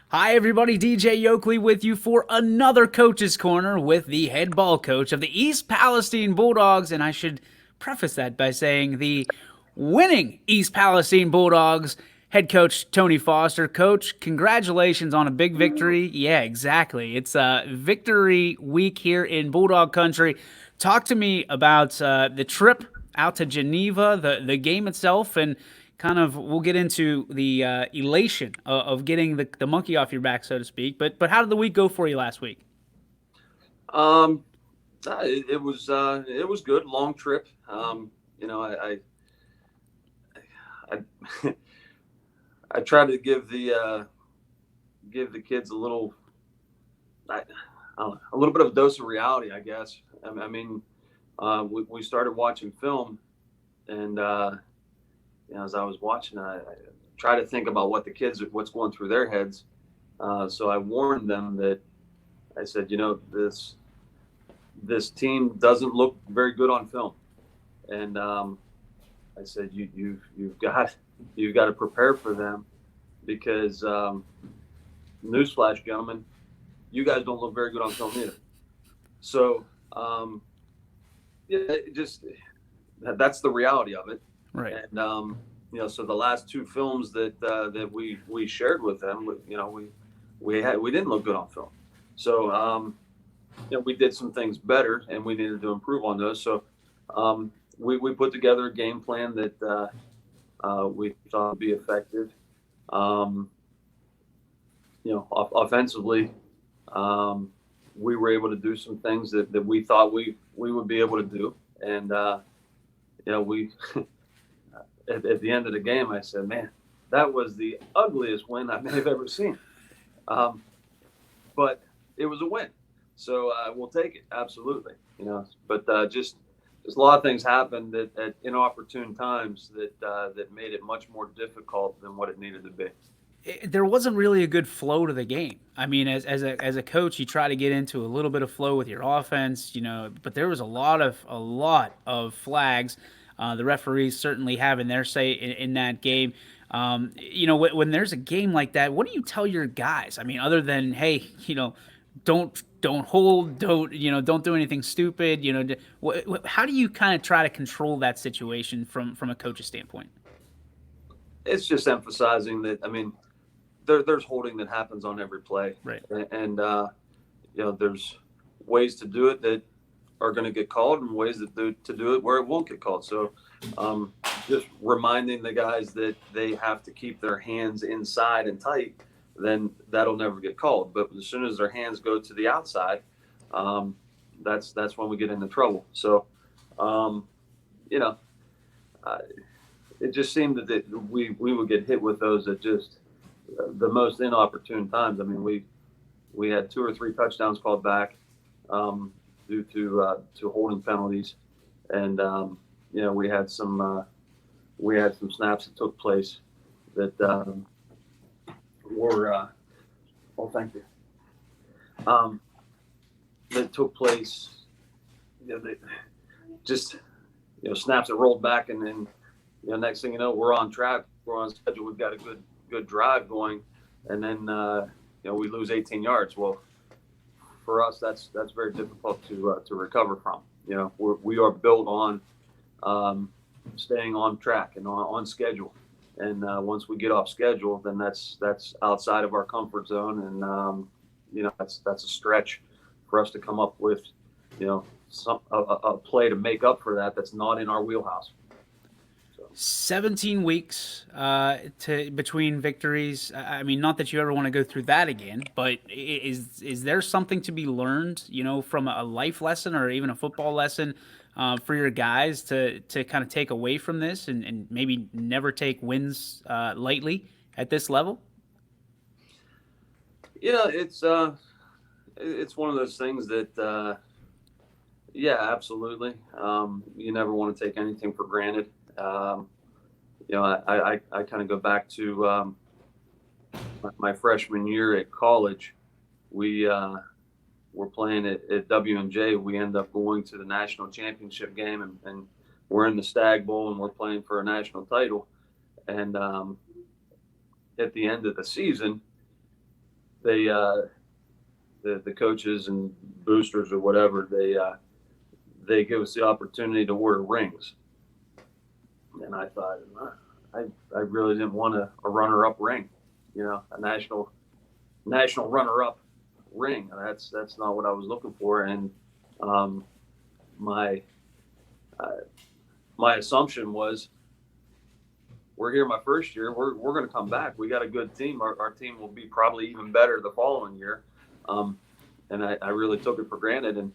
Hi, everybody. DJ Yokley with you for another Coach's Corner with the head ball coach of the East Palestine Bulldogs. And I should preface that by saying the winning East Palestine Bulldogs head coach Tony Foster. Coach, congratulations on a big victory. Yeah, exactly. It's victory week here in Bulldog country. Talk to me about the trip out to Geneva, the game itself, and kind of we'll get into the elation of getting the monkey off your back, so to speak. But how did the week go for you last week? Um, it was good. Long trip. You know, I I try to give the kids I, I don't know, a little bit of a dose of reality, I guess. We started watching film, and as I was watching, I try to think about what's going through their heads. So I warned them that I said, this team doesn't look very good on film, and I said you've got to prepare for them because newsflash, gentlemen, you guys don't look very good on film either. So yeah, that's the reality of it. Right. And so the last two films that we shared with them, we didn't look good on film. So we did some things better, and we needed to improve on those. So we put together a game plan that we thought would be effective. Um, Offensively, we were able to do some things that we thought we would be able to do, and we at the end of the game, I said, "Man, that was the ugliest win I may have ever seen," um, but it was a win, so we'll take it absolutely. But just a lot of things happened at inopportune times that made it much more difficult than what it needed to be. There wasn't really a good flow to the game. I mean, as a coach, you try to get into a little bit of flow with your offense, but there was a lot of flags. The referees certainly having their say in that game. When there's a game like that, what do you tell your guys? I mean, other than hey, don't hold, don't do anything stupid. How do you kind of try to control that situation from a coach's standpoint? It's just emphasizing that. I mean, there's holding that happens on every play, Right. and there's ways to do it that are going to get called, and ways to do it where it won't get called. So, um, just reminding the guys that they have to keep their hands inside and tight, then that'll never get called. But as soon as their hands go to the outside, um, that's when we get into trouble. So, um, you know, uh, it just seemed that we would get hit with those at just the most inopportune times. I mean, we had two or three touchdowns called back um, due to holding penalties, and we had some snaps that took place that were oh, thank you, um, that took place. They just snaps that rolled back, and then next thing you know, we're on track, we're on schedule, we've got a good drive going, and then we lose 18 yards. Well, for us, that's very difficult to recover from. We are built on staying on track and on schedule. And once we get off schedule, then that's outside of our comfort zone, and that's a stretch for us to come up with, a play to make up for that. That's not in our wheelhouse. So. 17 weeks to between victories. I mean, not that you ever want to go through that again, but is there something to be learned, from a life lesson or even a football lesson for your guys to kind of take away from this and maybe never take wins lightly at this level? It's one of those things that yeah, absolutely. You never want to take anything for granted. I kind of go back to my freshman year at college. We were playing at W&J. We end up going to the national championship game, and we're in the Stag Bowl, and we're playing for a national title. And at the end of the season, they the coaches and boosters or whatever, they give us the opportunity to wear rings. And I thought, I really didn't want a runner-up ring, a national runner-up ring. That's not what I was looking for. And my assumption was, we're here my first year. We're going to come back. We got a good team. Our team will be probably even better the following year. And I really took it for granted. And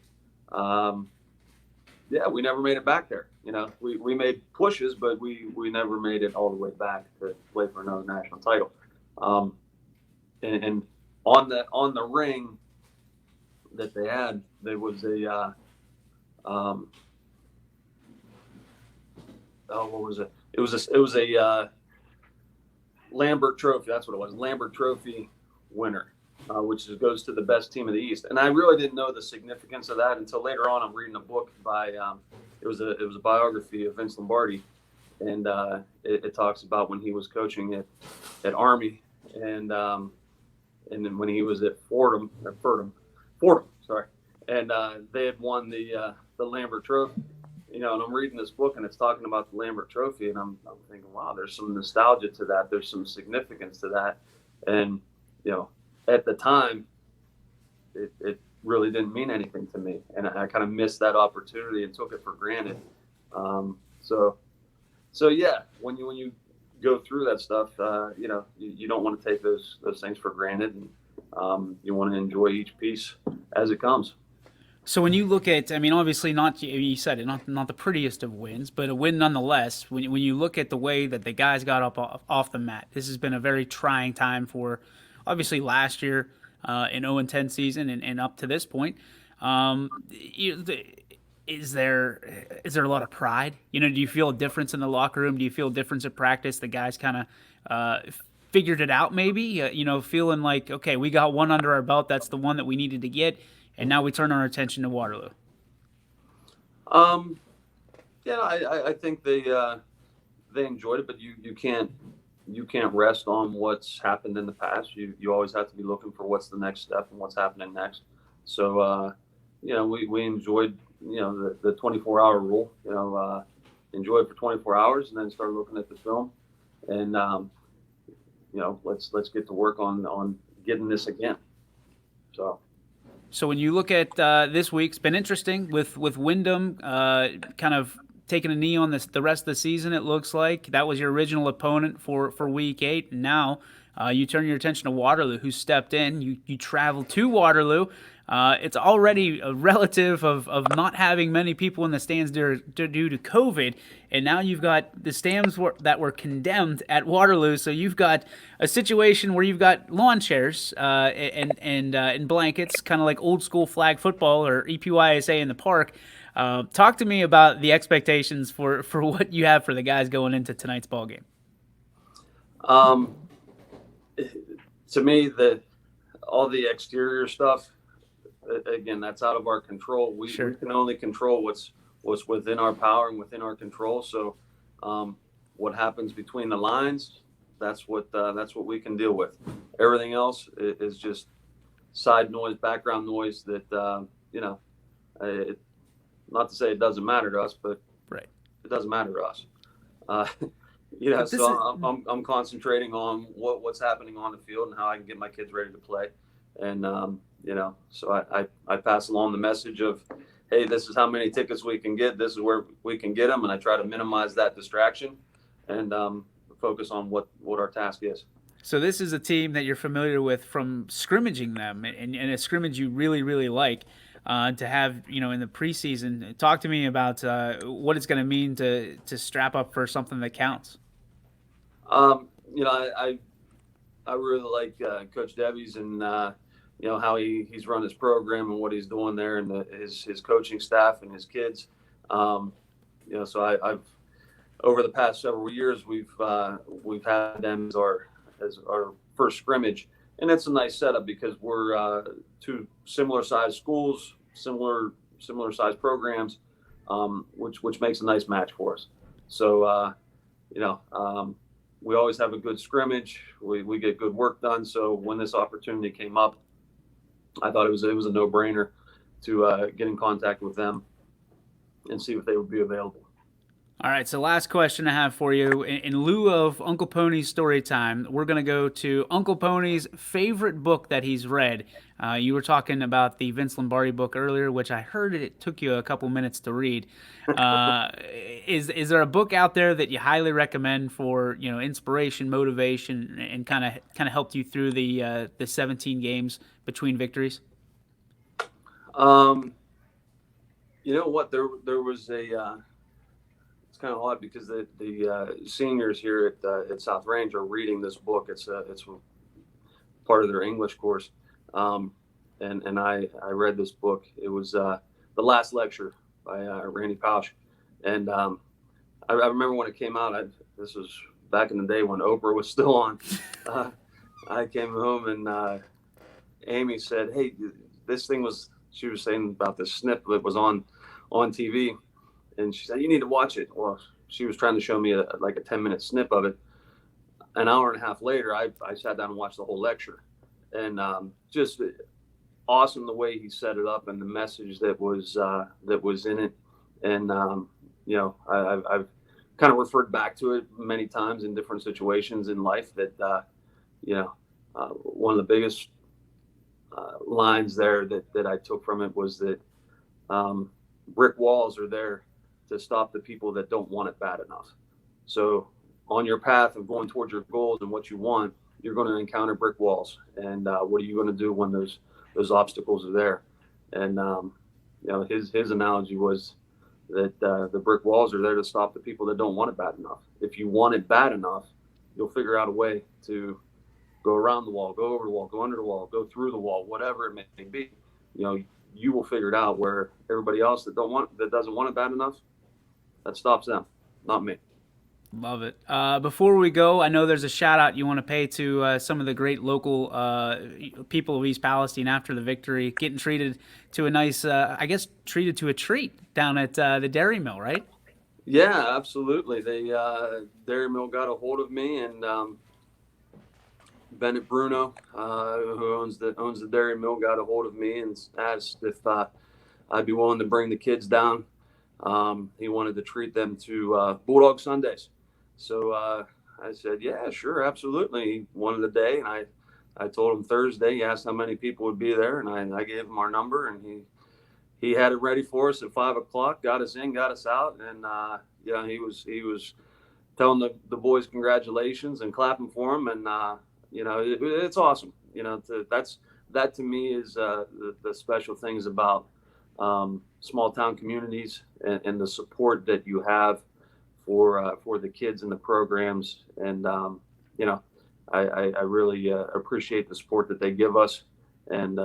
we never made it back there. We made pushes, but we never made it all the way back to play for another national title. And on the ring that they had, there was a what was it? It was a Lambert Trophy. That's what it was. Lambert Trophy winner, which goes to the best team of the East. And I really didn't know the significance of that until later on. I'm reading a book by it was a biography of Vince Lombardi, and it talks about when he was coaching at Army, and then when he was at Fordham, sorry, and they had won the Lambert Trophy. And I'm reading this book, and it's talking about the Lambert Trophy, and I'm thinking, wow, there's some nostalgia to that. There's some significance to that. And, at the time, it really didn't mean anything to me. And I kind of missed that opportunity and took it for granted. So yeah, when you go through that stuff, you don't want to take those things for granted. And you want to enjoy each piece as it comes. So when you look at, obviously not, you said it, not the prettiest of wins, but a win nonetheless. When you look at the way that the guys got up off the mat, this has been a very trying time for, obviously last year, an 0-10 season and up to this point. Is there a lot of pride? Do you feel a difference in the locker room? Do you feel a difference at practice? The guys kind of figured it out, maybe. Feeling like, okay, we got one under our belt. That's the one that we needed to get. And now we turn our attention to Waterloo. I think they enjoyed it, but you can't rest on what's happened in the past. You always have to be looking for what's the next step and what's happening next. So we enjoyed the 24-hour rule. Enjoy it for 24 hours and then start looking at the film, and let's get to work on getting this again. So when you look at this week, it's been interesting with Wyndham kind of taking a knee on the rest of the season, it looks like. That was your original opponent for Week 8. And now you turn your attention to Waterloo, who stepped in. You travel to Waterloo. It's already a relative of not having many people in the stands due to COVID, and now you've got the stands that were condemned at Waterloo. So you've got a situation where you've got lawn chairs and blankets, kind of like old school flag football or EPYSA in the park. Talk to me about the expectations for what you have for the guys going into tonight's ball game. To me, all the exterior stuff, again, that's out of our control. We can only control what's within our power and within our control. So what happens between the lines, that's what we can deal with. Everything else is just side noise, background noise that not to say it doesn't matter to us, but it doesn't matter to us. I'm concentrating on what's happening on the field and how I can get my kids ready to play. And so I pass along the message of, hey, this is how many tickets we can get. This is where we can get them. And I try to minimize that distraction and focus on what our task is. So this is a team that you're familiar with from scrimmaging them, and a scrimmage you really, really like to have, in the preseason. Talk to me about what it's going to mean to strap up for something that counts. I really like Coach Debbie's and how he's run his program and what he's doing there, and his coaching staff and his kids. So I've over the past several years we've had them as our first scrimmage, and it's a nice setup because we're two similar sized schools, similar sized programs, which makes a nice match for us. So we always have a good scrimmage. We get good work done. So when this opportunity came up, I thought it was a no-brainer to get in contact with them and see if they would be available. All right, so last question I have for you. In lieu of Uncle Pony's story time, we're going to go to Uncle Pony's favorite book that he's read. You were talking about the Vince Lombardi book earlier, which I heard it took you a couple minutes to read. Is there a book out there that you highly recommend for inspiration, motivation, and kind of helped you through the 17 games between victories? Um, you know what? There was a. It's kind of odd because the seniors here at South Range are reading this book. It's part of their English course, and I read this book. It was the last lecture by Randy Pausch, and I remember when it came out. This was back in the day when Oprah was still on. I came home and Amy said, "Hey, this thing was." She was saying about this snip that was on TV, and she said, "You need to watch it." Well, she was trying to show me like a 10-minute snip of it. An hour and a half later, I sat down and watched the whole lecture, and just awesome the way he set it up and the message that was in it. And I've kind of referred back to it many times in different situations in life. That one of the biggest lines there that I took from it was that brick walls are there to stop the people that don't want it bad enough. So on your path of going towards your goals and what you want, you're going to encounter brick walls. And what are you going to do when those obstacles are there? And his analogy was that the brick walls are there to stop the people that don't want it bad enough. If you want it bad enough, you'll figure out a way to go around the wall, go over the wall, go under the wall, go through the wall, whatever it may be. You will figure it out. Where everybody else that doesn't want it bad enough, that stops them, not me. Love it. Before we go, I know there's a shout out you want to pay to some of the great local people of East Palestine after the victory, getting treated to a nice, treated to a treat down at the Dairy Mill, right? Yeah, absolutely. They Dairy Mill got a hold of me, and Bennett Bruno, who owns the Dairy Mill, got a hold of me and asked if I'd be willing to bring the kids down. He wanted to treat them to Bulldog Sundays. So I said, yeah, sure, absolutely. He wanted a day, and I told him Thursday. He asked how many people would be there, and I gave him our number, and he had it ready for us at 5:00. Got us in, got us out, and he was telling the boys congratulations and clapping for him, and it's awesome. That to me is the special things about small town communities and the support that you have for the kids and the programs. And I really appreciate the support that they give us. And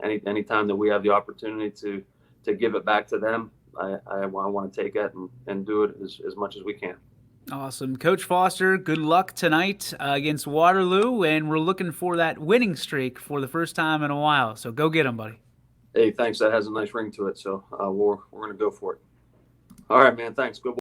anytime that we have the opportunity to give it back to them, I want to take it and do it as much as we can. Awesome. Coach Foster, good luck tonight against Waterloo, and we're looking for that winning streak for the first time in a while. So go get them, buddy. Hey, thanks. That has a nice ring to it. So we're going to go for it. All right, man. Thanks. Good.